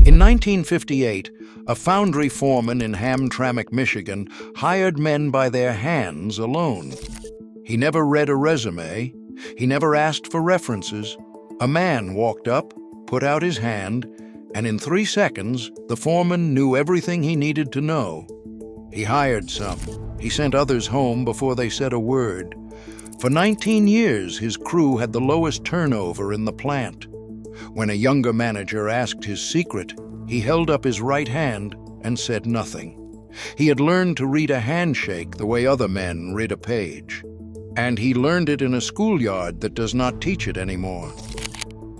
In 1958, a foundry foreman in Hamtramck, Michigan, hired men by their hands alone. He never read a resume. He never asked for references. A man walked up, put out his hand, and in 3 seconds, the foreman knew everything he needed to know. He hired some. He sent others home before they said a word. For 19 years, his crew had the lowest turnover in the plant. When a younger manager asked his secret, he held up his right hand and said nothing. He had learned to read a handshake the way other men read a page. And he learned it in a schoolyard that does not teach it anymore.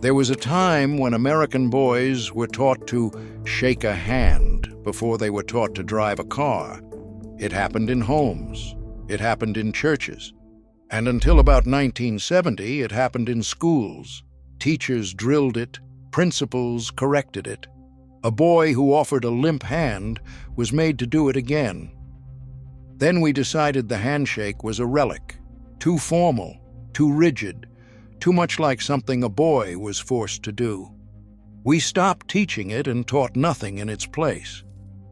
There was a time when American boys were taught to shake a hand before they were taught to drive a car. It happened in homes. It happened in churches. And until about 1970, it happened in schools. Teachers drilled it, principals corrected it. A boy who offered a limp hand was made to do it again. Then we decided the handshake was a relic, too formal, too rigid, too much like something a boy was forced to do. We stopped teaching it and taught nothing in its place.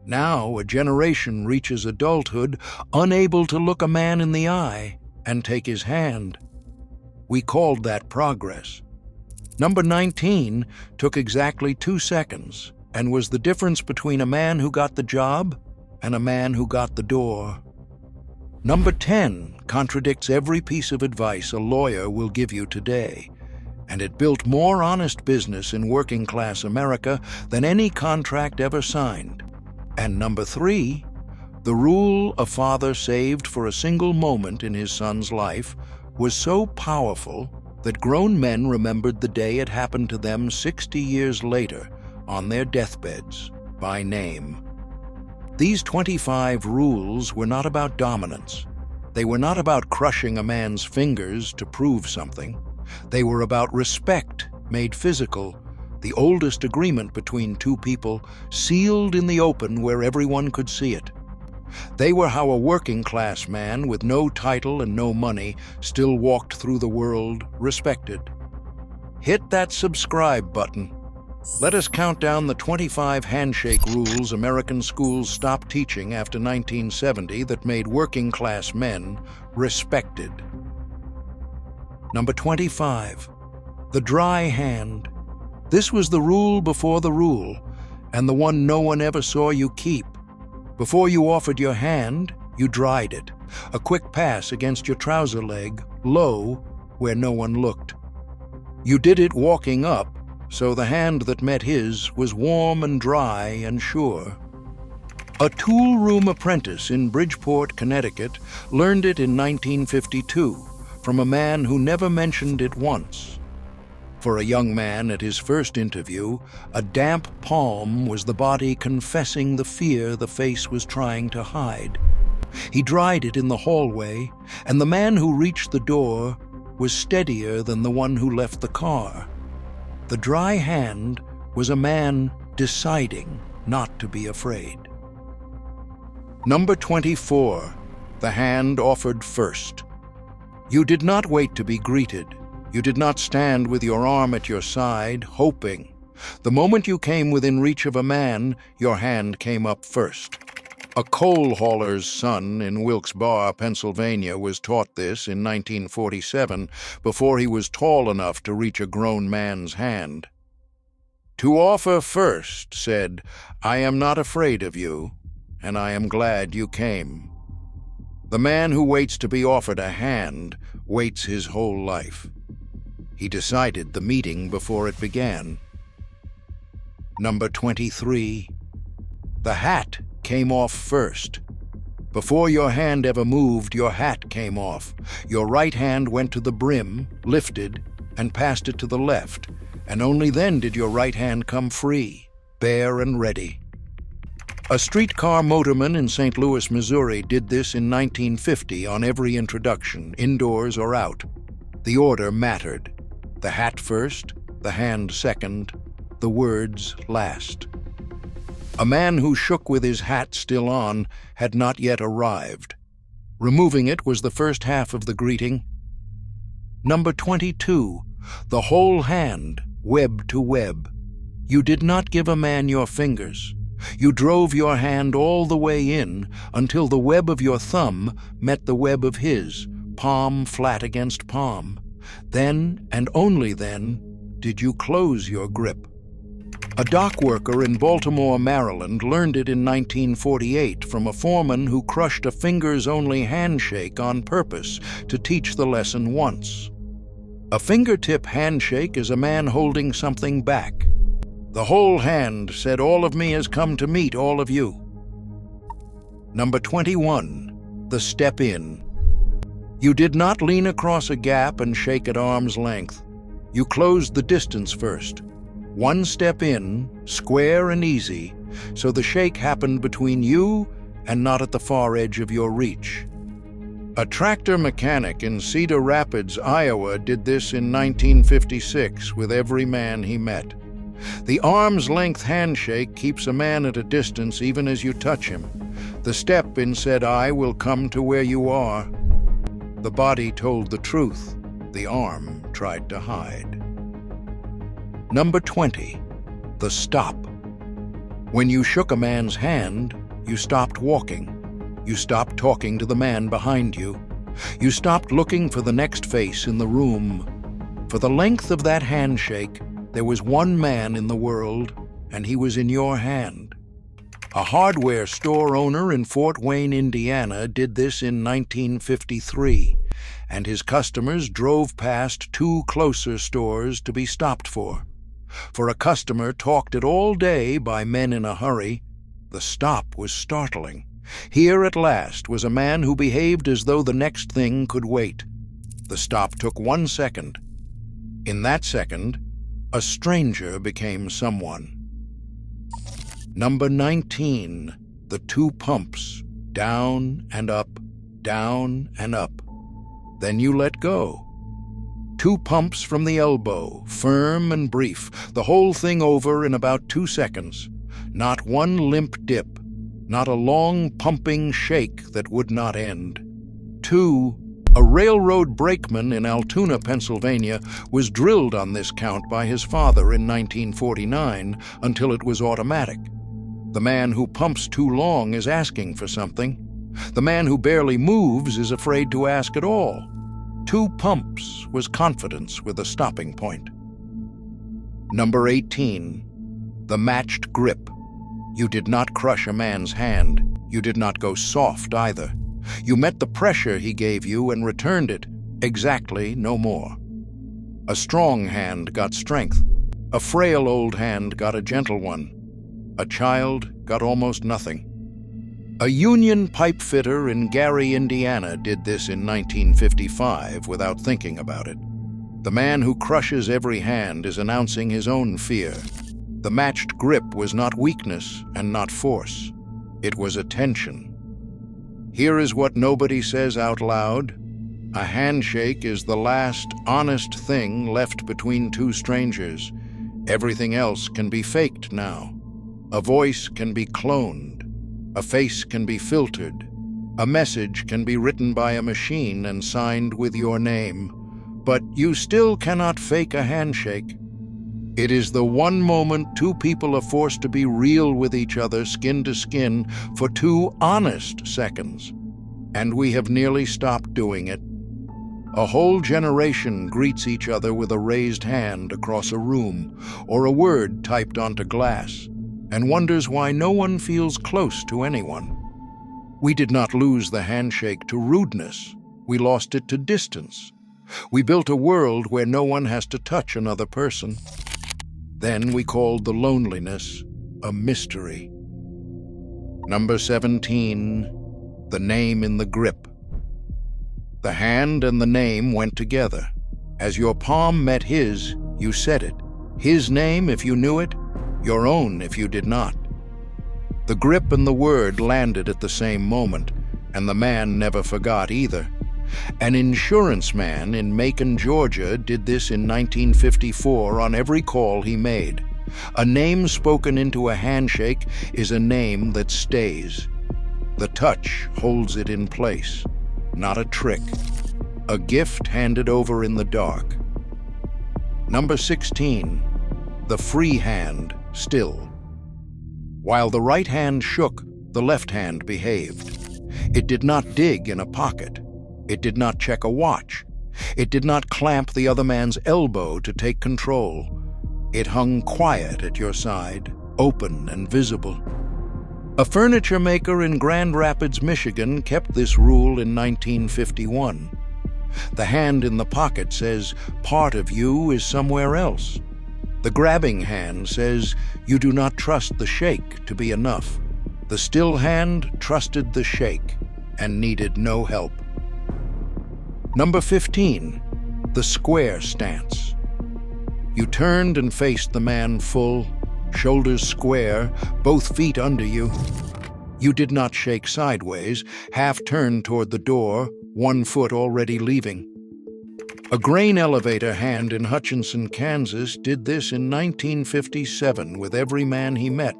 Now a generation reaches adulthood unable to look a man in the eye and take his hand. We called that progress. Number 19 took exactly 2 seconds and was the difference between a man who got the job and a man who got the door. Number 10 contradicts every piece of advice a lawyer will give you today, and it built more honest business in working-class America than any contract ever signed. And number 3, the rule a father saved for a single moment in his son's life was so powerful that grown men remembered the day it happened to them 60 years later on their deathbeds by name. These 25 rules were not about dominance. They were not about crushing a man's fingers to prove something. They were about respect made physical, the oldest agreement between two people, sealed in the open where everyone could see it. They were how a working-class man with no title and no money still walked through the world respected. Hit that subscribe button. Let us count down the 25 handshake rules American schools stopped teaching after 1970 that made working-class men respected. Number 25, the dry hand. This was the rule before the rule, and the one no one ever saw you keep. Before you offered your hand, you dried it, a quick pass against your trouser leg, low, where no one looked. You did it walking up, so the hand that met his was warm and dry and sure. A tool room apprentice in Bridgeport, Connecticut, learned it in 1952 from a man who never mentioned it once. For a young man at his first interview, a damp palm was the body confessing the fear the face was trying to hide. He dried it in the hallway, and the man who reached the door was steadier than the one who left the car. The dry hand was a man deciding not to be afraid. Number 24, the hand offered first. You did not wait to be greeted. You did not stand with your arm at your side, hoping. The moment you came within reach of a man, your hand came up first. A coal hauler's son in Wilkes-Barre, Pennsylvania, was taught this in 1947 before he was tall enough to reach a grown man's hand. To offer first said, "I am not afraid of you, and I am glad you came." The man who waits to be offered a hand waits his whole life. He decided the meeting before it began. Number 23, the hat came off first. Before your hand ever moved, your hat came off. Your right hand went to the brim, lifted, and passed it to the left, and only then did your right hand come free, bare and ready. A streetcar motorman in St. Louis, Missouri did this in 1950 on every introduction, indoors or out. The order mattered. The hat first, the hand second, the words last. A man who shook with his hat still on had not yet arrived. Removing it was the first half of the greeting. Number 22, the whole hand, web to web. You did not give a man your fingers. You drove your hand all the way in until the web of your thumb met the web of his, palm flat against palm. Then, and only then, did you close your grip. A dock worker in Baltimore, Maryland learned it in 1948 from a foreman who crushed a fingers-only handshake on purpose to teach the lesson once. A fingertip handshake is a man holding something back. The whole hand said, "All of me has come to meet all of you." Number 21, the step in. You did not lean across a gap and shake at arm's length. You closed the distance first. One step in, square and easy, so the shake happened between you and not at the far edge of your reach. A tractor mechanic in Cedar Rapids, Iowa, did this in 1956 with every man he met. The arm's-length handshake keeps a man at a distance even as you touch him. The step-in said, "I will come to where you are." The body told the truth. The arm tried to hide. Number 20, the stop. When you shook a man's hand, you stopped walking. You stopped talking to the man behind you. You stopped looking for the next face in the room. For the length of that handshake, there was one man in the world, and he was in your hand. A hardware store owner in Fort Wayne, Indiana, did this in 1953, and his customers drove past two closer stores to be stopped for. For a customer talked it all day by men in a hurry, the stop was startling. Here at last was a man who behaved as though the next thing could wait. The stop took 1 second. In that second, a stranger became someone. Number 19, the two pumps, down and up, down and up. Then you let go. 2 pumps from the elbow, firm and brief, the whole thing over in about 2 seconds. Not one limp dip, not a long pumping shake that would not end. 2, a railroad brakeman in Altoona, Pennsylvania, was drilled on this count by his father in 1949 until it was automatic. The man who pumps too long is asking for something. The man who barely moves is afraid to ask at all. 2 pumps was confidence with a stopping point. Number 18, the matched grip. You did not crush a man's hand. You did not go soft either. You met the pressure he gave you and returned it, exactly, no more. A strong hand got strength. A frail old hand got a gentle one. A child got almost nothing. A union pipe fitter in Gary, Indiana did this in 1955 without thinking about it. The man who crushes every hand is announcing his own fear. The matched grip was not weakness and not force. It was attention. Here is what nobody says out loud. A handshake is the last honest thing left between two strangers. Everything else can be faked now. A voice can be cloned. A face can be filtered. A message can be written by a machine and signed with your name. But you still cannot fake a handshake. It is the one moment two people are forced to be real with each other, skin to skin, for 2 honest seconds. And we have nearly stopped doing it. A whole generation greets each other with a raised hand across a room, or a word typed onto glass, and wonders why no one feels close to anyone. We did not lose the handshake to rudeness. We lost it to distance. We built a world where no one has to touch another person. Then we called the loneliness a mystery. Number 17, the name in the grip. The hand and the name went together. As your palm met his, you said it. His name if you knew it, your own if you did not. The grip and the word landed at the same moment, and the man never forgot either. An insurance man in Macon, Georgia, did this in 1954 on every call he made. A name spoken into a handshake is a name that stays. The touch holds it in place, not a trick. A gift handed over in the dark. Number 16, the free hand still. While the right hand shook, the left hand behaved. It did not dig in a pocket. It did not check a watch. It did not clamp the other man's elbow to take control. It hung quiet at your side, open and visible. A furniture maker in Grand Rapids, Michigan kept this rule in 1951. The hand in the pocket says, part of you is somewhere else. The grabbing hand says, you do not trust the shake to be enough. The still hand trusted the shake and needed no help. Number 15, the square stance. You turned and faced the man full, shoulders square, both feet under you. You did not shake sideways, half turned toward the door, one foot already leaving. A grain elevator hand in Hutchinson, Kansas did this in 1957 with every man he met.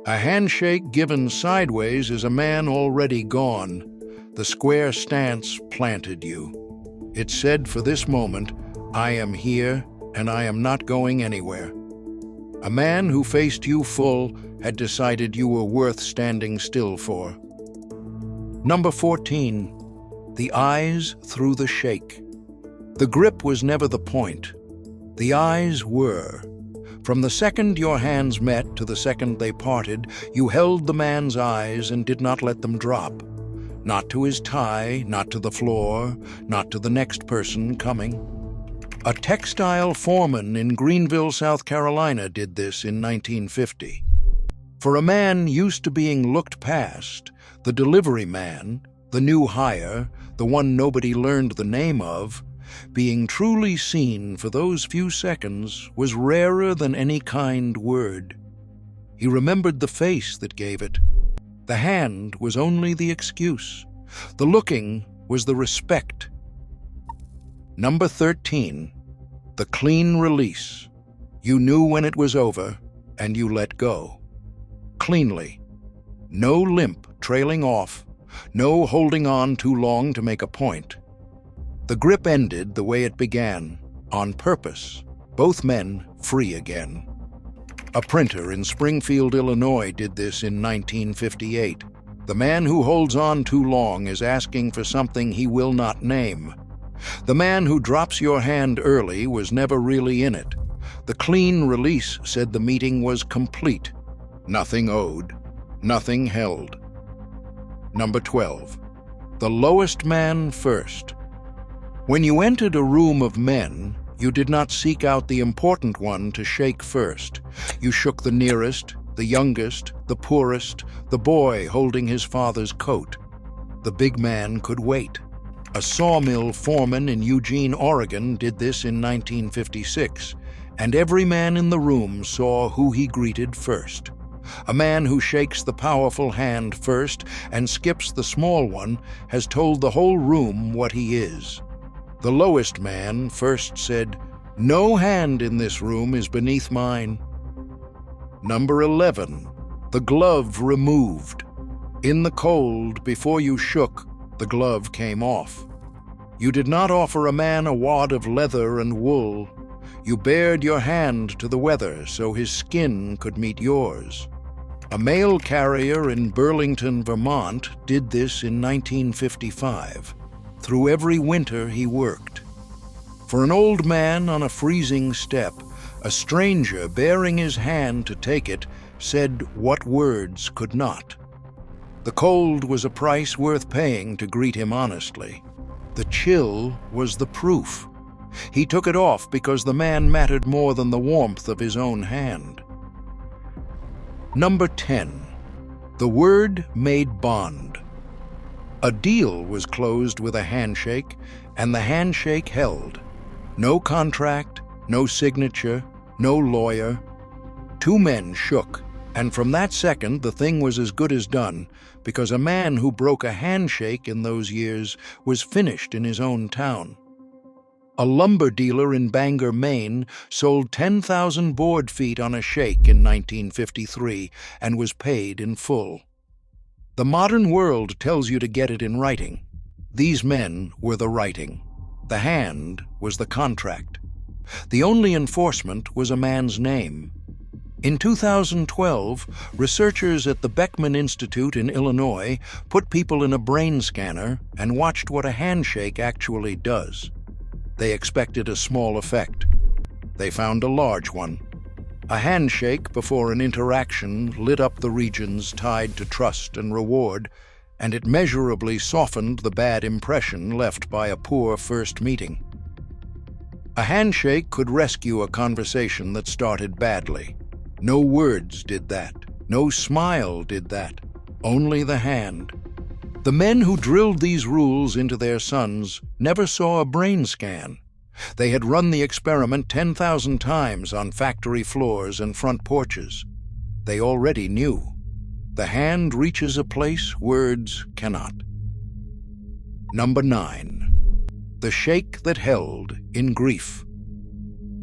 A handshake given sideways is a man already gone. The square stance planted you. It said for this moment, I am here and I am not going anywhere. A man who faced you full had decided you were worth standing still for. Number 14, the eyes through the shake. The grip was never the point. The eyes were. From the second your hands met to the second they parted, you held the man's eyes and did not let them drop. Not to his tie, not to the floor, not to the next person coming. A textile foreman in Greenville, South Carolina did this in 1950. For a man used to being looked past, the delivery man, the new hire, the one nobody learned the name of, being truly seen for those few seconds was rarer than any kind word. He remembered the face that gave it. The hand was only the excuse. The looking was the respect. Number 13, the clean release. You knew when it was over, and you let go. Cleanly. No limp trailing off, no holding on too long to make a point. The grip ended the way it began, on purpose, both men free again. A printer in Springfield, Illinois did this in 1958. The man who holds on too long is asking for something he will not name. The man who drops your hand early was never really in it. The clean release said the meeting was complete. Nothing owed, nothing held. Number 12, the lowest man first. When you entered a room of men, you did not seek out the important one to shake first. You shook the nearest, the youngest, the poorest, the boy holding his father's coat. The big man could wait. A sawmill foreman in Eugene, Oregon did this in 1956, and every man in the room saw who he greeted first. A man who shakes the powerful hand first and skips the small one has told the whole room what he is. The lowest man first said, "No hand in this room is beneath mine." Number 11, the glove removed. In the cold, before you shook, the glove came off. You did not offer a man a wad of leather and wool. You bared your hand to the weather so his skin could meet yours. A mail carrier in Burlington, Vermont did this in 1955. Through every winter he worked. For an old man on a freezing step, a stranger bearing his hand to take it said what words could not. The cold was a price worth paying to greet him honestly. The chill was the proof. He took it off because the man mattered more than the warmth of his own hand. Number 10, the word made bond. A deal was closed with a handshake, and the handshake held. No contract, no signature, no lawyer. Two men shook, and from that second the thing was as good as done, because a man who broke a handshake in those years was finished in his own town. A lumber dealer in Bangor, Maine, sold 10,000 board feet on a shake in 1953 and was paid in full. The modern world tells you to get it in writing. These men were the writing. The hand was the contract. The only enforcement was a man's name. In 2012, researchers at the Beckman Institute in Illinois put people in a brain scanner and watched what a handshake actually does. They expected a small effect. They found a large one. A handshake before an interaction lit up the regions tied to trust and reward, and it measurably softened the bad impression left by a poor first meeting. A handshake could rescue a conversation that started badly. No words did that. No smile did that. Only the hand. The men who drilled these rules into their sons never saw a brain scan. They had run the experiment 10,000 times on factory floors and front porches. They already knew. The hand reaches a place words cannot. Number 9. The shake that held in grief.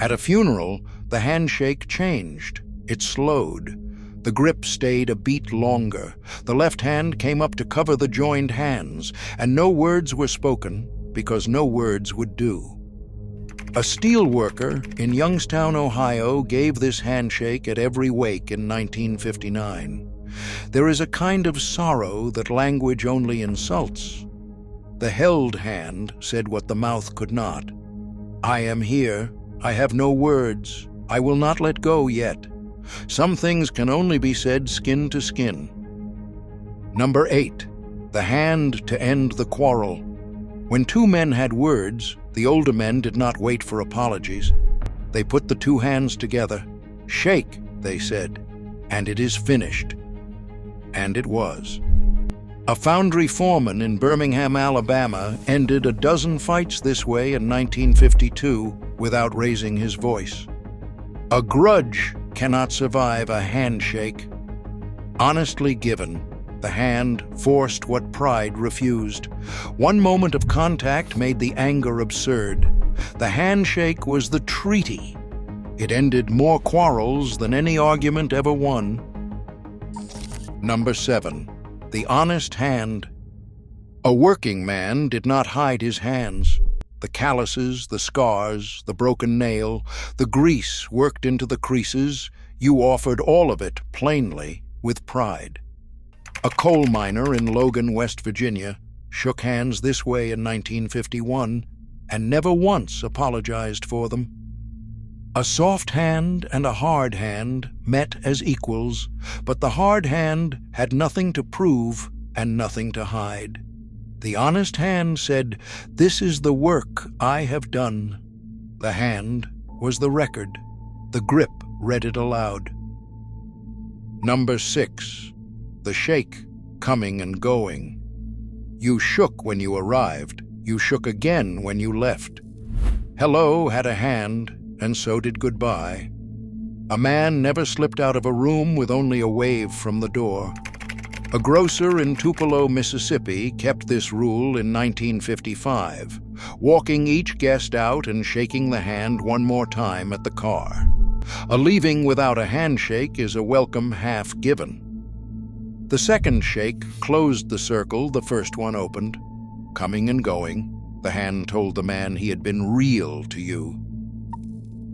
At a funeral, the handshake changed. It slowed. The grip stayed a beat longer. The left hand came up to cover the joined hands, and no words were spoken because no words would do. A steel worker in Youngstown, Ohio, gave this handshake at every wake in 1959. There is a kind of sorrow that language only insults. The held hand said what the mouth could not. I am here. I have no words. I will not let go yet. Some things can only be said skin to skin. Number 8. The hand to end the quarrel. When two men had words, the older men did not wait for apologies. They put the two hands together. Shake, they said, and it is finished. And it was. A foundry foreman in Birmingham, Alabama, ended a dozen fights this way in 1952 without raising his voice. A grudge cannot survive a handshake. Honestly given, the hand forced what pride refused. One moment of contact made the anger absurd. The handshake was the treaty. It ended more quarrels than any argument ever won. Number 7. The honest hand. A working man did not hide his hands. The calluses, the scars, the broken nail, the grease worked into the creases, you offered all of it plainly with pride. A coal miner in Logan, West Virginia, shook hands this way in 1951 and never once apologized for them. A soft hand and a hard hand met as equals, but the hard hand had nothing to prove and nothing to hide. The honest hand said, "This is the work I have done." The hand was the record. The grip read it aloud. Number 6. The shake, coming and going. You shook when you arrived. You shook again when you left. Hello had a hand, and so did goodbye. A man never slipped out of a room with only a wave from the door. A grocer in Tupelo, Mississippi, kept this rule in 1955, walking each guest out and shaking the hand one more time at the car. A leaving without a handshake is a welcome half given. The second shake closed the circle the first one opened. Coming and going, the hand told the man he had been real to you.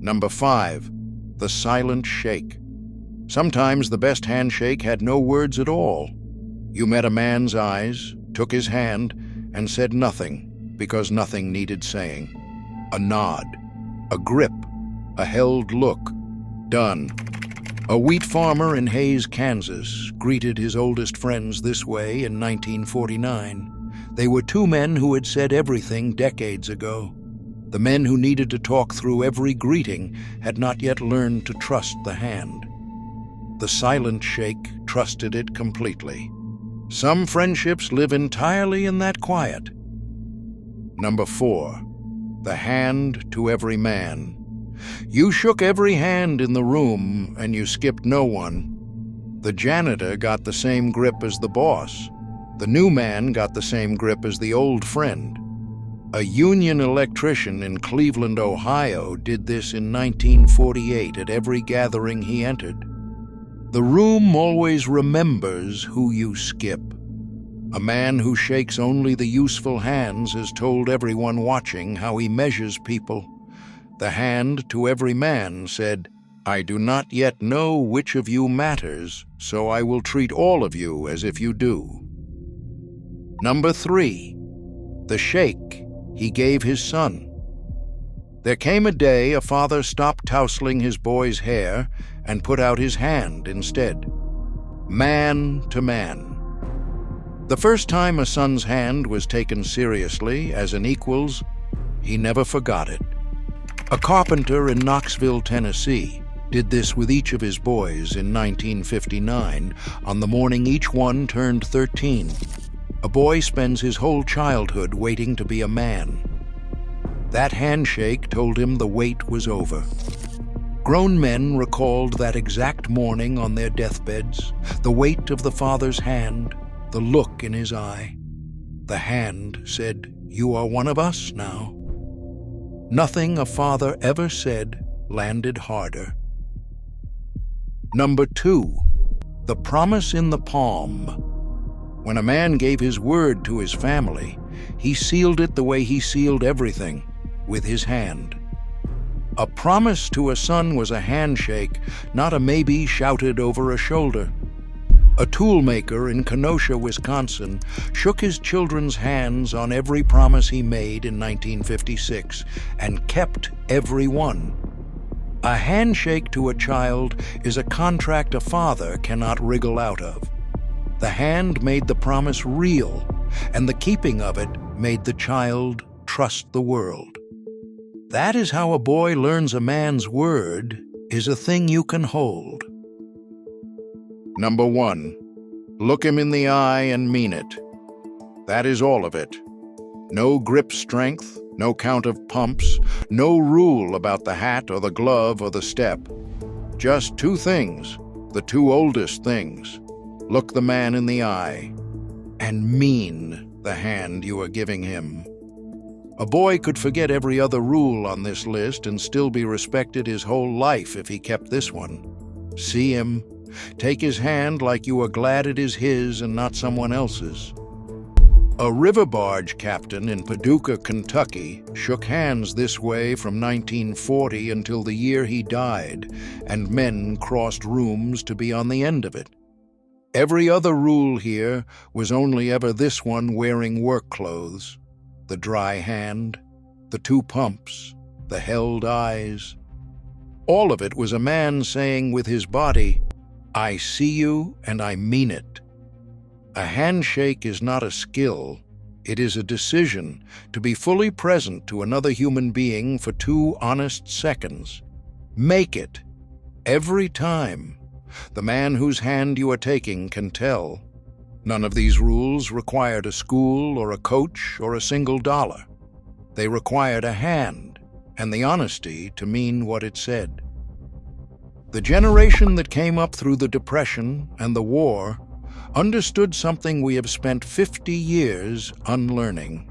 Number 5. The silent shake. Sometimes the best handshake had no words at all. You met a man's eyes, took his hand, and said nothing, because nothing needed saying. A nod, a grip, a held look. Done. A wheat farmer in Hays, Kansas, greeted his oldest friends this way in 1949. They were two men who had said everything decades ago. The men who needed to talk through every greeting had not yet learned to trust the hand. The silent shake trusted it completely. Some friendships live entirely in that quiet. Number 4. The hand to every man. You shook every hand in the room, and you skipped no one. The janitor got the same grip as the boss. The new man got the same grip as the old friend. A union electrician in Cleveland, Ohio, did this in 1948 at every gathering he entered. The room always remembers who you skip. A man who shakes only the useful hands has told everyone watching how he measures people. The hand to every man said, "I do not yet know which of you matters, so I will treat all of you as if you do." Number 3, the shake he gave his son. There came a day a father stopped tousling his boy's hair and put out his hand instead. Man to man. The first time a son's hand was taken seriously as an equal's, he never forgot it. A carpenter in Knoxville, Tennessee, did this with each of his boys in 1959 on the morning each one turned 13. A boy spends his whole childhood waiting to be a man. That handshake told him the wait was over. Grown men recalled that exact morning on their deathbeds, the weight of the father's hand, the look in his eye. The hand said, "You are one of us now." Nothing a father ever said landed harder. Number 2, the promise in the palm. When a man gave his word to his family, he sealed it the way he sealed everything, with his hand. A promise to a son was a handshake, not a maybe shouted over a shoulder. A toolmaker in Kenosha, Wisconsin, shook his children's hands on every promise he made in 1956 and kept every one. A handshake to a child is a contract a father cannot wriggle out of. The hand made the promise real, and the keeping of it made the child trust the world. That is how a boy learns a man's word is a thing you can hold. Number 1, look him in the eye and mean it. That is all of it. No grip strength, no count of pumps, no rule about the hat or the glove or the step. Just 2 things, the 2 oldest things. Look the man in the eye and mean the hand you are giving him. A boy could forget every other rule on this list and still be respected his whole life if he kept this one. See him, take his hand like you are glad it is his and not someone else's. A river barge captain in Paducah, Kentucky, shook hands this way from 1940 until the year he died, and men crossed rooms to be on the end of it. Every other rule here was only ever this one wearing work clothes. The dry hand, the 2 pumps, the held eyes. All of it was a man saying with his body, "I see you and I mean it." A handshake is not a skill, it is a decision to be fully present to another human being for 2 honest seconds. Make it. Every time. The man whose hand you are taking can tell. None of these rules required a school or a coach or a single dollar. They required a hand and the honesty to mean what it said. The generation that came up through the Depression and the war understood something we have spent 50 years unlearning.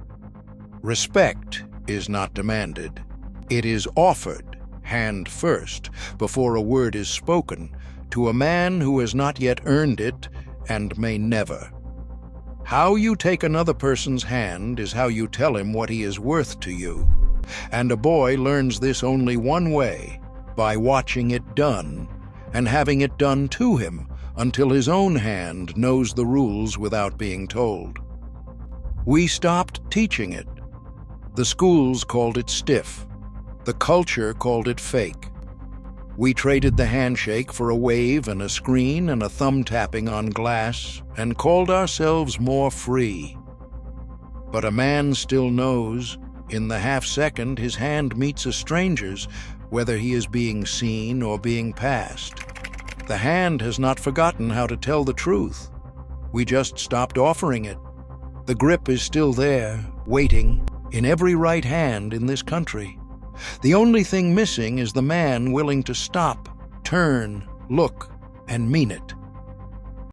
Respect is not demanded. It is offered, hand first, before a word is spoken, to a man who has not yet earned it and may never. How you take another person's hand is how you tell him what he is worth to you. And a boy learns this only one way, by watching it done, and having it done to him until his own hand knows the rules without being told. We stopped teaching it. The schools called it stiff. The culture called it fake. We traded the handshake for a wave and a screen and a thumb tapping on glass and called ourselves more free. But a man still knows, in the half-second his hand meets a stranger's, whether he is being seen or being passed. The hand has not forgotten how to tell the truth. We just stopped offering it. The grip is still there, waiting, in every right hand in this country. The only thing missing is the man willing to stop, turn, look, and mean it.